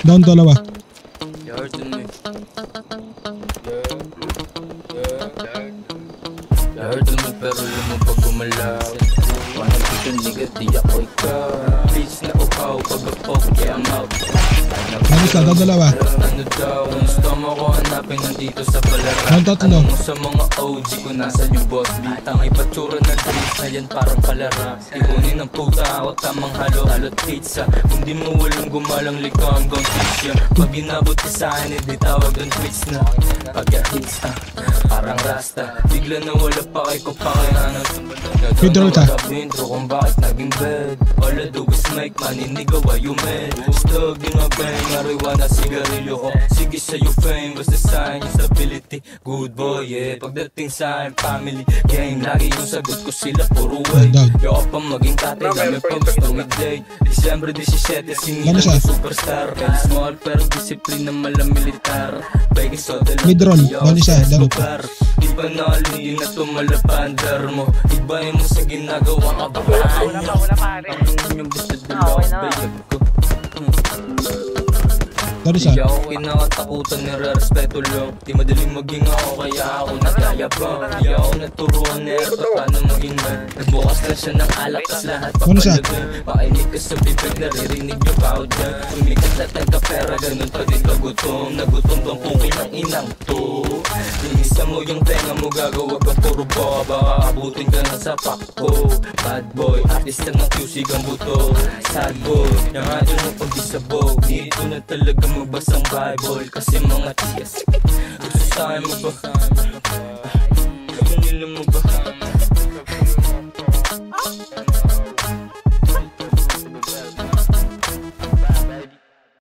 Down dalawa. You hurting me. You hurting me pero alam mo pag gumalaw. Parang pituligat di ako ikaw. Bitch na upaw pag-apok kaya I'm out. Ano isa, down dalawa. Ano daw, ang stomach ko hanapin nandito sa palaran. Down tatlo. Ano mo sa mga OG ko nasan yung boss beat. Ang ipatsura ng drinks na yan parang palara. Ipunin ng puta ako tamang halo-halo't pizza. Kung di mo walang gumalang liko I'm gon' teach ya. Pag inabot ka sa'kin hindi tawag ng twist na. Pagka-hits parang rasta. Bigla na wala pa kay ko pa kaya ano. Intro ka. Intro kung bakit naging bad. All I do is make money nigga why you mad. Stug in a bang, marijuana, sigarilyo ko. Sige sa'yo fame, basta sa'kin yung stability. Good boy, yeah, pagdating sa'kin family game, lagi yung sagot ko sila puro way. Yo pa maging tatay namin pag gusto midday. December 17, singilan yung superstar. Kahit small pero disiplina malang militar. Bagay soda lang, mid-roll, one isa, dalawa pa. Iba na alin na tumalapandar mo. Ibahin mo sa ginagawa ka ba? Ang yung gusto dalaw, bayag ko. Down isa. Di ako kinakatakutan, nire-respeto lang. Di madaling maging ako kaya ako nagyayabang. Di ako naturuan nito paano maging man. Nagbukas na siya ng alak tas lahat papalagay. Makinig ka sa bibig, naririnig yung crowd niya. Tumikat na taga-pera, ganun pa din kagutom. Nagutom bang pukin ng inang to. Linisan mo yung tenga mo, gagawa kang puro boka. Baka abutin ka na sa pakko. Bad boy, artista ng QC kang buto. Sad boy, yung adyo mo pag-isabog. Dito na talaga magbasang Bible. Kasi mga tiyas gusto sa'kin mo ba? Gusto nila mo ba?